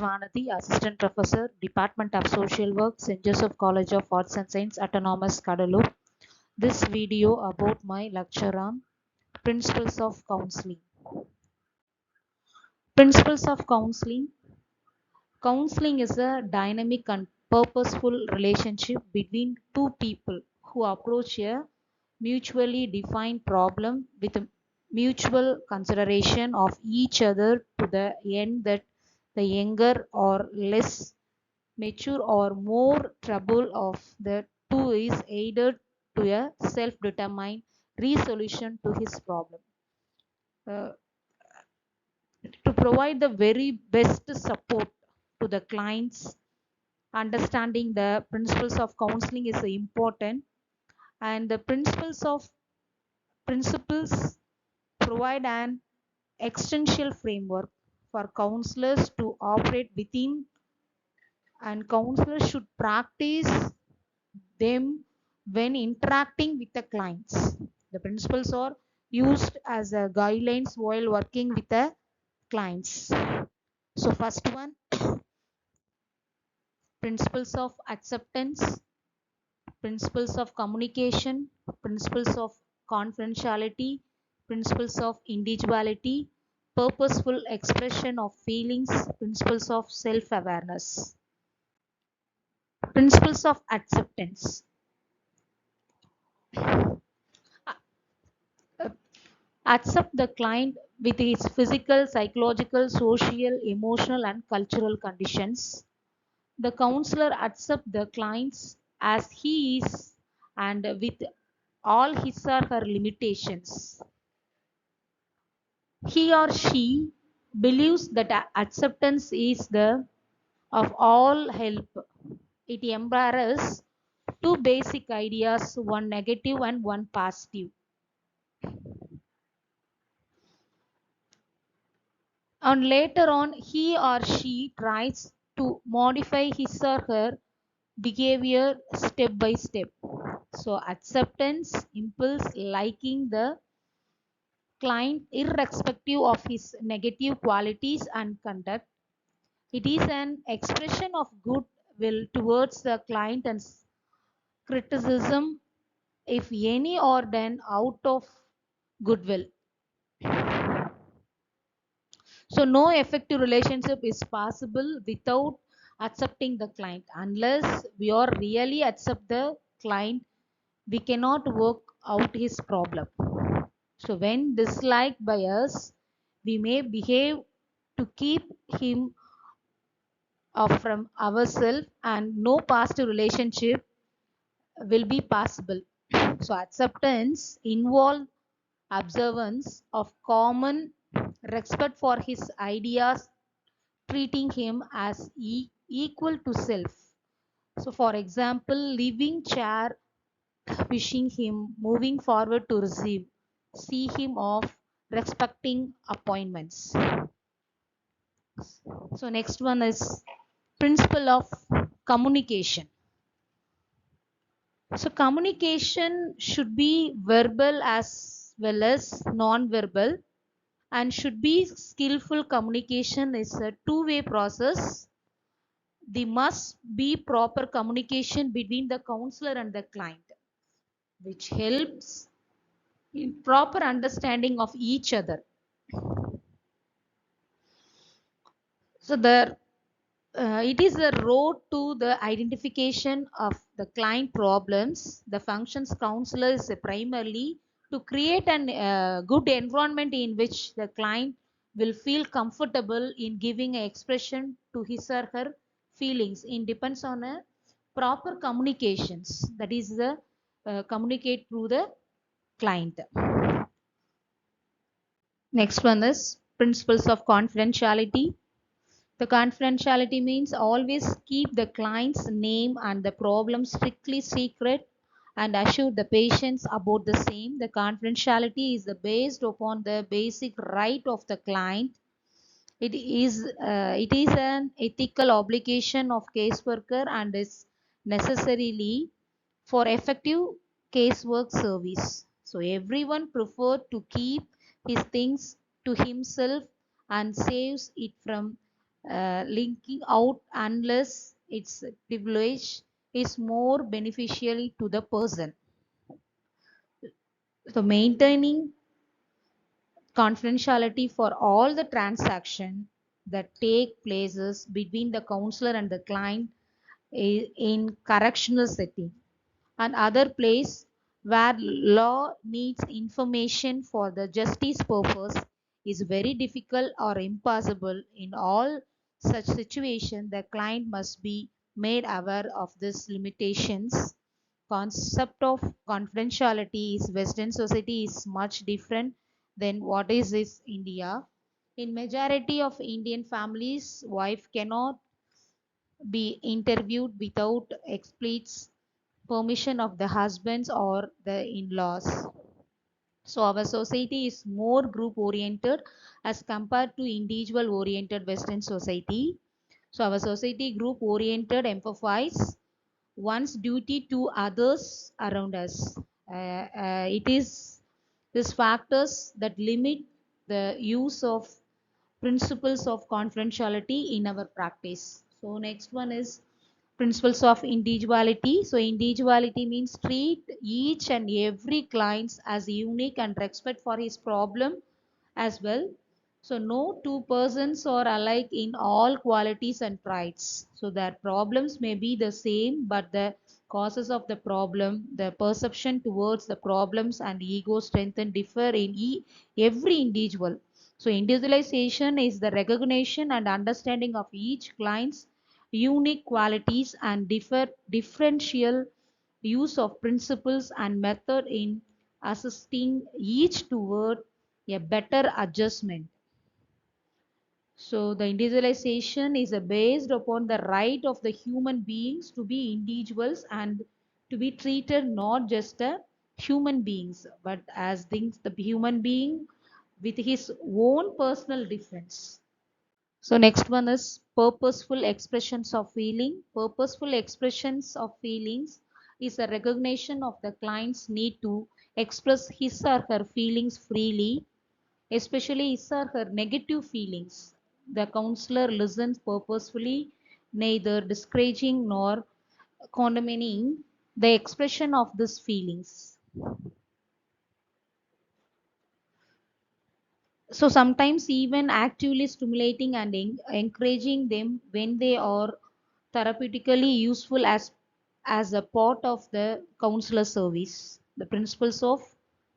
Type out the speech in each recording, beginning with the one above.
S.Vanathi, Assistant Professor, Department of Social Work, St.Joseph College of Arts and Science, Autonomous, Cuddalore. This video about my lecture on Principles of Counseling. Principles of Counseling. Counseling is a dynamic and purposeful relationship between two people who approach a mutually defined problem with a mutual consideration of each other to the end that the younger or less mature or more trouble of the two is aided to a self-determined resolution to his problem. To provide the very best support to the clients, understanding the principles of counseling is important, and the principles provide an existential framework for counselors to operate within, and counselors should practice them when interacting with the clients. The principles are used as a guidelines while working with the clients. So first one, principles of acceptance, principles of communication, principles of confidentiality, principles of individuality, purposeful expression of feelings, principles of self-awareness. Principles of acceptance. Accept the client with its physical, psychological, social, emotional, and cultural conditions. The counselor accepts the clients as he is and with all his or her limitations. He or she believes that acceptance is the of all help. It embraces two basic ideas, one negative and one positive. And later on, he or she tries to modify his or her behavior step by step. So acceptance impulse liking the client irrespective of his negative qualities and conduct. It is an expression of goodwill towards the client, and criticism, if any, are done out of goodwill. So no effective relationship is possible without accepting the client. Unless we are really accept the client, we cannot work out his problem. So when disliked by us, we may behave to keep him from ourselves, and no positive relationship will be possible. So acceptance involves observance of common respect for his ideas, treating him as equal to self. So for example, leaving chair, wishing him moving forward to receive, see him off, respecting appointments. So next one is principle of communication. So communication should be verbal as well as non-verbal, and should be skillful. Communication is a two-way process. There must be proper communication between the counselor and the client, which helps in proper understanding of each other. So it is a road to the identification of the client problems. The functions counselor is primarily to create an good environment in which the client will feel comfortable in giving an expression to his or her feelings. It depends on a proper communications, that is the communicate through the client. Next one is principles of confidentiality. The confidentiality means always keep the client's name and the problem strictly secret and assure the patients about the same. The confidentiality is based upon the basic right of the client. It is an ethical obligation of caseworker and is necessarily for effective casework service. So everyone prefers to keep his things to himself and saves it from linking out unless it's privilege is more beneficial to the person. So maintaining confidentiality for all the transactions that take places between the counselor and the client in correctional setting and other place where law needs information for the justice purpose is very difficult or impossible. In all such situations, the client must be made aware of these limitations. Concept of confidentiality is Western society is much different than what is this India. In majority of Indian families, wife cannot be interviewed without explicit permission of the husbands or the in-laws. So our society is more group oriented as compared to individual oriented Western society. So our society group oriented emphasize one's duty to others around us. It is these factors that limit the use of principles of confidentiality in our practice. So next one is principles of individuality. So individuality means treat each and every client as unique and respect for his problem as well. So no two persons are alike in all qualities and traits. So their problems may be the same, but the causes of the problem, the perception towards the problems and ego strength and differ in every individual. So individualization is the recognition and understanding of each client's unique qualities and differential use of principles and method in assisting each toward a better adjustment. So the individualization is based upon the right of the human beings to be individuals and to be treated not just as human beings, but as things the human being with his own personal difference. So next one is purposeful expressions of feeling. Purposeful expressions of feelings is a recognition of the client's need to express his or her feelings freely, especially his or her negative feelings. The counselor listens purposefully, neither discouraging nor condemning the expression of these feelings. So sometimes even actively stimulating and encouraging them when they are therapeutically useful as a part of the counselor service. The principles of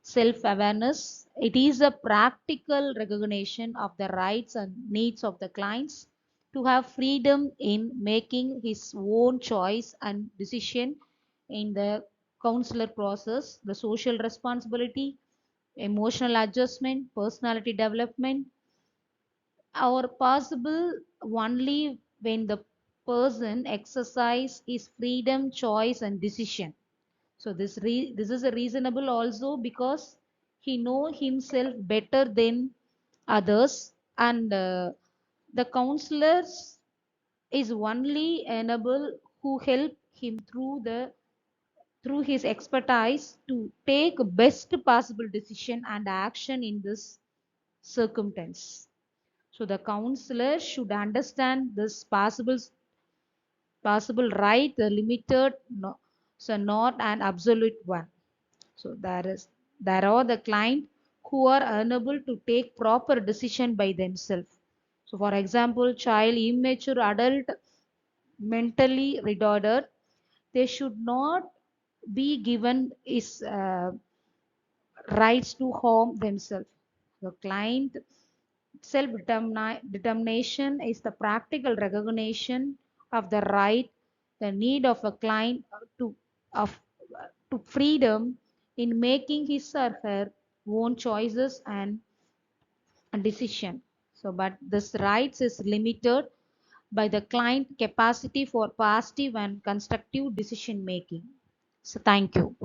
self-awareness. It is a practical recognition of the rights and needs of the clients to have freedom in making his own choice and decision in the counselor process. The social responsibility, emotional adjustment, personality development are possible only when the person exercise his freedom, choice, and decision. So this is a reasonable also because he know himself better than others, and the counselors is only enable who help him through his expertise to take best possible decision and action in this circumstance. So the counselor should understand this possible right, the limited, no, so not an absolute one. So there are the client who are unable to take proper decision by themselves. So for example, child, immature, adult, mentally retarded, they should not be given is rights to harm themselves. The client self-determination is the practical recognition of the right, the need of a client of, to freedom in making his or her own choices and decision. So, but this rights is limited by the client capacity for positive and constructive decision making. So, thank you.